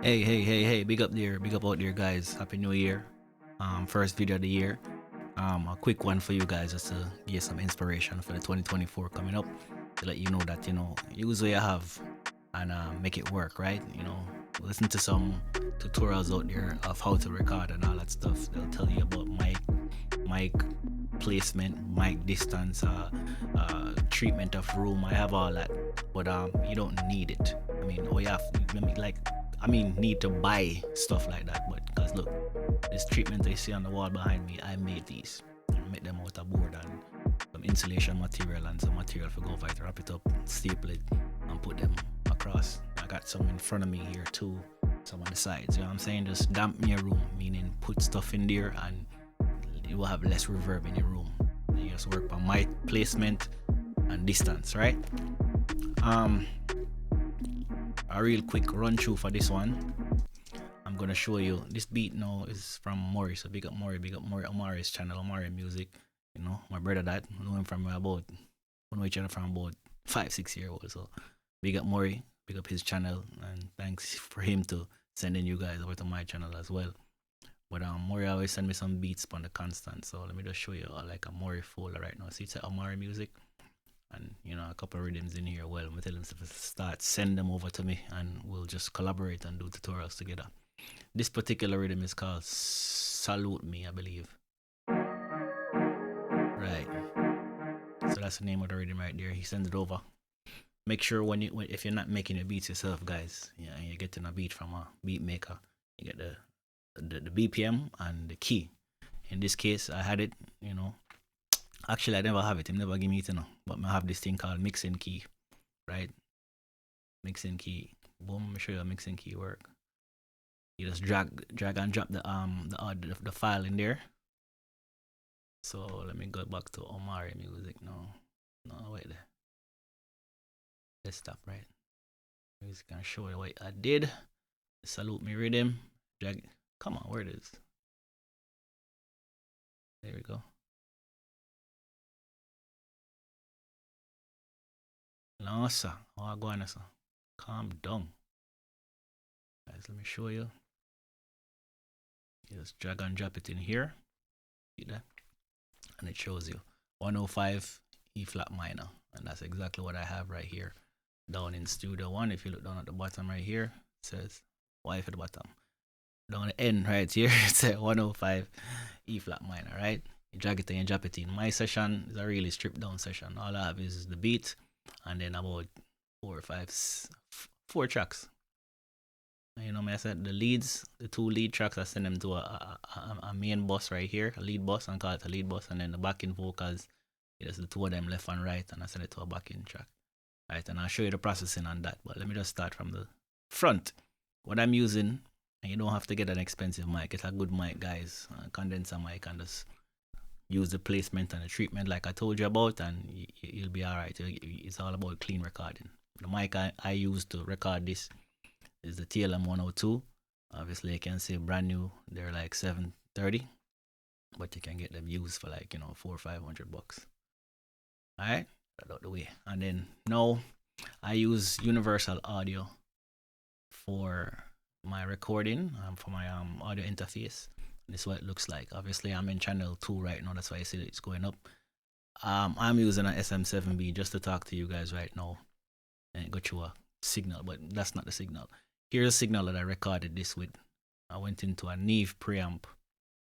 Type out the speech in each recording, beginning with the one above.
Hey, big up there, big up out there, guys. Happy New Year. First video of the year. A quick one for you guys just to get some inspiration for the 2024 coming up to let you know that, use what you have and make it work, right? Listen to some tutorials out there of how to record and all that stuff. They'll tell you about mic placement, mic distance, treatment of room. I have all that, but you don't need it. I mean, all you have, need to buy stuff like that. But because look, this treatment I see on the wall behind me, I made these. I made them out of board and some insulation material and some material for go over it, wrap it up, staple it, and put them across. I got some in front of me here too, some on the sides. You know what I'm saying? Just dampen your room, meaning put stuff in there and you will have less reverb in your room. You just work on mic placement and distance, right? A real quick run through for this one. I'm gonna show you this beat now is from Maury, so big up Maury, Omari's channel, Omari Music. My brother that I know him from about we know each other from about 5-6 years old. So big up Maury, big up his channel, and thanks for him to sending you guys over to my channel as well. But Maury always send me some beats on the constant, so let me just show you like a Maury folder right now. See, it's Omari Music, and a couple of rhythms in here. Well, I'm gonna tell him to start, send them over to me, and we'll just collaborate and do tutorials together. This particular rhythm is called Salute Me, I believe. Right. So that's the name of the rhythm right there. He sends it over. Make sure if you're not making your beats yourself, guys, and you're getting a beat from a beat maker, you get the BPM and the key. In this case, I had it. Actually, I never have it. He never give me it, but I have this thing called mixing key, right? Mixing key. Boom. Let me show you how mixing key work. You just drag and drop the file in there. So let me go back to Omari Music now. No, wait there. Let's stop, right? Music can show you what I did. Salute Me rhythm. Drag. Come on, where it is? There we go. No, sir. Oh, go on, sir. Calm down. Guys, let me show you. You just drag and drop it in here. See that? And it shows you 105 E flat minor. And that's exactly what I have right here. Down in Studio 1. If you look down at the bottom right here, it says Y at the bottom. Down the end right here, it says 105 E flat minor, right? You drag it and you drop it in. My session is a really stripped down session. All I have is the beat and then about 4 tracks. I said the leads, the 2 lead tracks, I send them to a main bus right here, a lead bus, and call it a lead bus, and then the backing vocals, there's the 2 of them left and right, and I send it to a backing track. Right, and I'll show you the processing on that, but let me just start from the front. What I'm using, and you don't have to get an expensive mic, it's a good mic, guys, a condenser mic, and just use the placement and the treatment like I told you about, and you'll be alright. It's all about clean recording. The mic I use to record this is the TLM 102. Obviously, you can see brand new. They're like $730, but you can get them used for like $400 or $500. All right, that out the way. And then now I use Universal Audio for my recording, for my audio interface. This is what it looks like. Obviously, I'm in channel 2 right now. That's why I see it's going up. I'm using an SM7B just to talk to you guys right now and got you a signal, but that's not the signal. Here's a signal that I recorded this with. I went into a Neve preamp.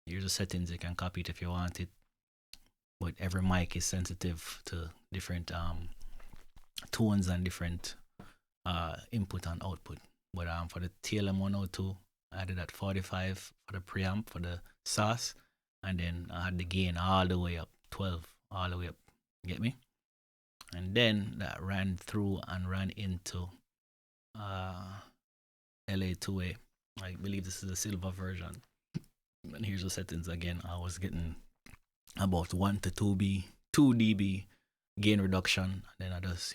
Here's the settings. You can copy it if you want it. But every mic is sensitive to different tones and different input and output. But for the TLM 102, I did at 45 for the preamp, for the sauce. And then I had the gain all the way up, 12, all the way up. Get me? And then that ran through and ran into LA2A. I believe this is the silver version. And here's the settings again. I was getting about 1 to 2 dB gain reduction. Then I just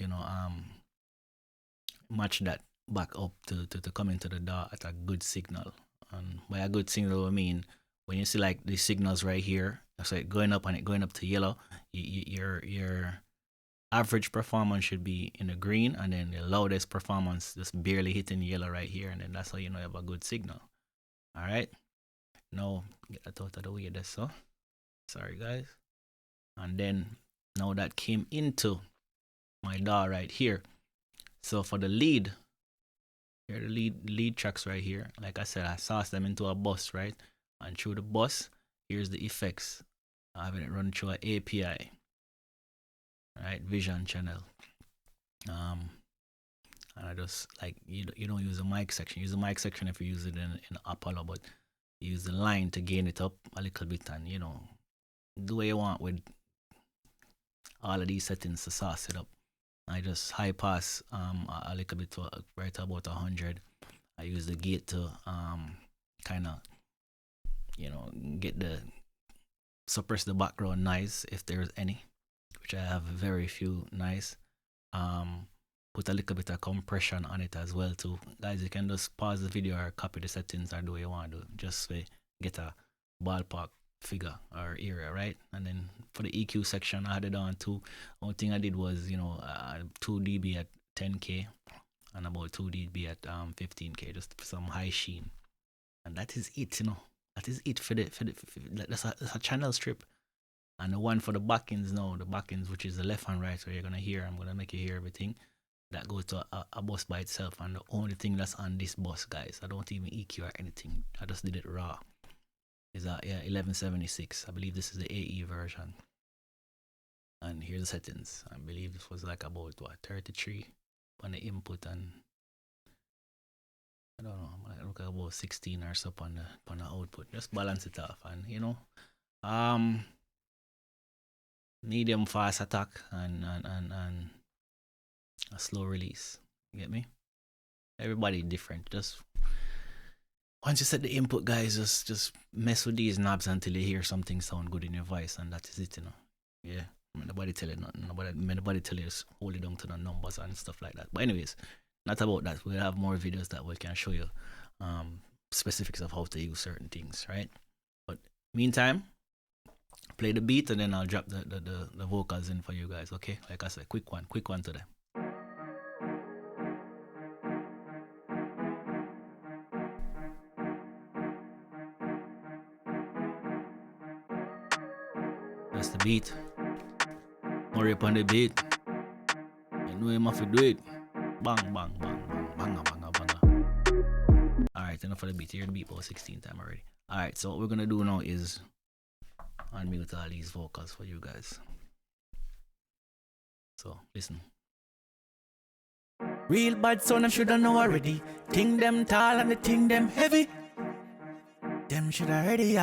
match that back up to come into the DAW at a good signal. And by a good signal, I mean when you see like these signals right here, it's like going up and it going up to yellow. Your average performance should be in the green, and then the loudest performance just barely hitting yellow right here, and then that's how you know you have a good signal. All right, now get that out of the way there. So sorry guys. And then now that came into my DAW right here. So for the lead, here are the lead tracks right here. Like I said, I sauce them into a bus, right? And through the bus, here's the effects. I have it run through an API, right? Vision channel. And I just like you don't use the mic section. Use the mic section if you use it in Apollo, but use the line to gain it up a little bit, and do what you want with all of these settings to sauce it up. I just high pass a little bit to right about 100. I use the gate to kind of get the suppress the background noise if there's any, which I have very few noise. Put a little bit of compression on it as well too. Guys, you can just pause the video or copy the settings or do what you want to do, just to get a ballpark figure or area, right? And then for the EQ section, I had it on too. One thing I did was 2 dB at 10k and about 2 dB at 15k, just for some high sheen. And that is it. That is it for that's a channel strip. And the one for the backends now, the backends, which is the left and right, where you're gonna hear, I'm gonna make you hear everything. That goes to a bus by itself, and the only thing that's on this bus, guys, I don't even EQ or anything. I just did it raw. Is that 1176? I believe this is the AE version. And here's the settings. I believe this was like about 33 on the input, and I don't know, I look at about 16 or so on the output. Just balance it off, and medium fast attack and a slow release. You get me? Everybody different. Just once you set the input, guys, just mess with these knobs until you hear something sound good in your voice, and that is it, Yeah. Nobody tell you nothing. Nobody tell you just hold it down to the numbers and stuff like that. But anyways, not about that. We'll have more videos that we can show you specifics of how to use certain things, right? But meantime, play the beat and then I'll drop the vocals in for you guys, okay? Like I said, quick one today. That's the beat. Hurry up on the beat. You know him have to do it. Bang, bang, bang, bang, banga, banga, banga. Alright, enough for the beat. You hear the beat about 16 times already. Alright, so what we're gonna do now is unmute all these vocals for you guys. So listen. Real bad son, I shoulda know already. Ting them tall and the ting them heavy. Them shoulda ready,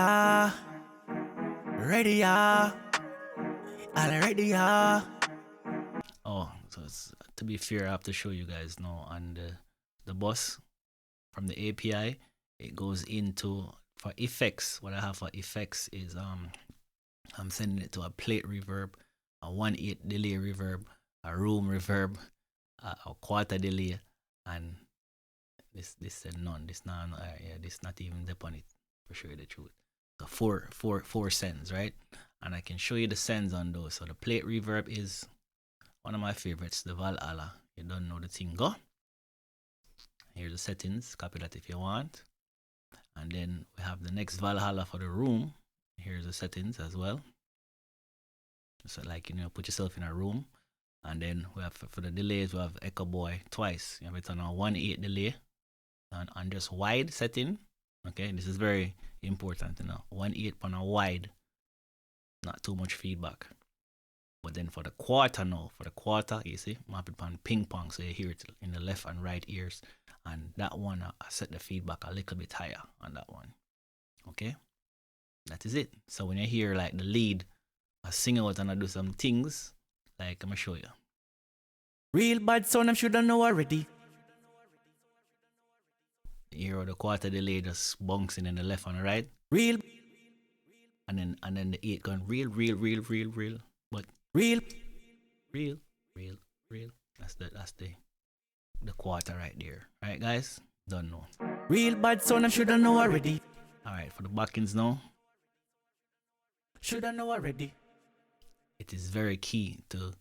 ready, already, Oh, so to be fair, I have to show you guys now on the bus from the API. It goes into for effects. What I have for effects is I'm sending it to a plate reverb, a 1/8 delay reverb, a room reverb, a quarter delay, and this said none. This not this not even dip on it, for sure the truth. So four sends, right? And I can show you the sends on those. So the plate reverb is one of my favorites, the Valhalla. You don't know the thing, go. Here's the settings, copy that if you want. And then we have the next Valhalla for the room. Here's the settings as well. So like, put yourself in a room. And then we have for the delays, we have Echo Boy twice. You have it on a 1/8 delay and on just wide setting. Okay, this is very important, 1/8 on a wide, not too much feedback. But then for the quarter now, you see, map it on ping pong, so you hear it in the left and right ears. And that one, I set the feedback a little bit higher on that one. Okay, that is it. So when you hear like the lead, I sing out and I do some things, like I'm gonna show you. Real bad son, I shoulda know already. You hear the quarter delay just bouncing in the left and the right. Real. And then the 8 going real. But real. That's the quarter right there. Right, guys? Don't know. Real bad son, I shoulda know already. Alright, for the backends now. Shoulda know already. It is very key to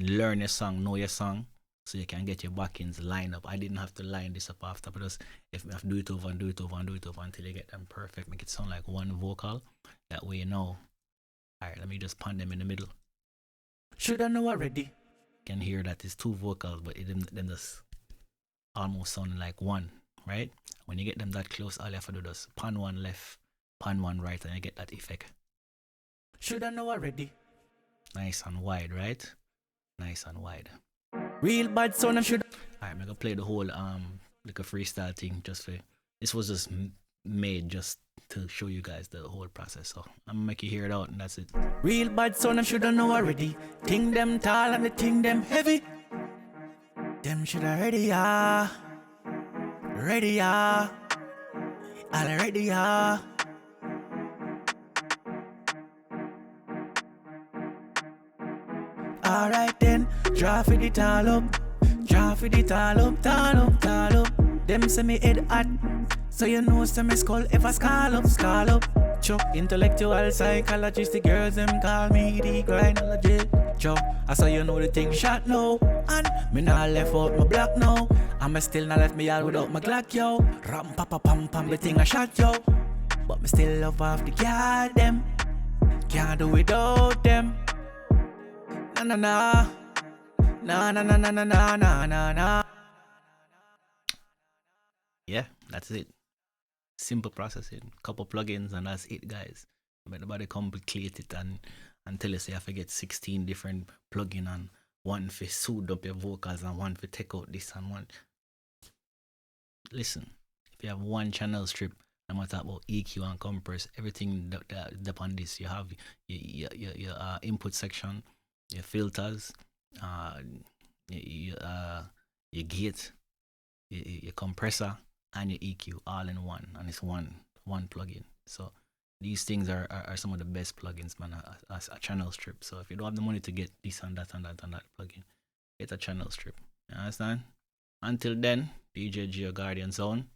learn your song, know your song, so you can get your backings lined up. I didn't have to line this up after, but just if I have to do it over and do it over and do it over until you get them perfect, make it sound like one vocal. That way you know. Alright, let me just pan them in the middle. Should I know already? You can hear that it's two vocals, but them just almost sounding like one, right? When you get them that close, all you have to do is pan one left, pan one right, and you get that effect. Should I know already? Nice and wide, right? Nice and wide. Real bad sound, I'm should. Alright, I'm gonna play the whole like a freestyle thing just for this was just made just to show you guys the whole process. So I'm gonna make you hear it out and that's it. Real bad sound, I'm shoulda know already. Ting them tall and the ting them heavy. Them shoulda ready already Alright then, draw for the tall up. Draw for the tall up. Them say me head hot, so you know say me skull ever skull up. Cho, intellectual psychologist, the girls them call me the grindologist. Cho, I saw you know the thing shot now, and me not left out my block now. And me still not left me all without my Glock yo. Ram pa pa pam pam, the thing I shot yo. But me still love off the guard them. Can't do without them. Na na na. Na na na na na na na na na. Yeah, that's it. Simple processing, couple plugins, and that's it, guys. But nobody complicate it and tell you say I forget 16 different plugin and one for soothe up your vocals and one for take out this and one. Listen, if you have one channel strip, no matter about EQ and compress, everything upon this, you have your input section, your filters, your gate, your compressor, and your EQ all in one, and it's one plugin. So these things are some of the best plugins, man, as a channel strip. So if you don't have the money to get this and that and that and that plugin, get a channel strip. You understand? Until then, DJ Geo Guardian Zone,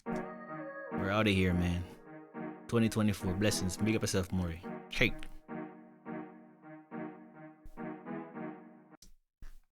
we're out of here, man. 2024 blessings. Big up yourself, Maury. Shake.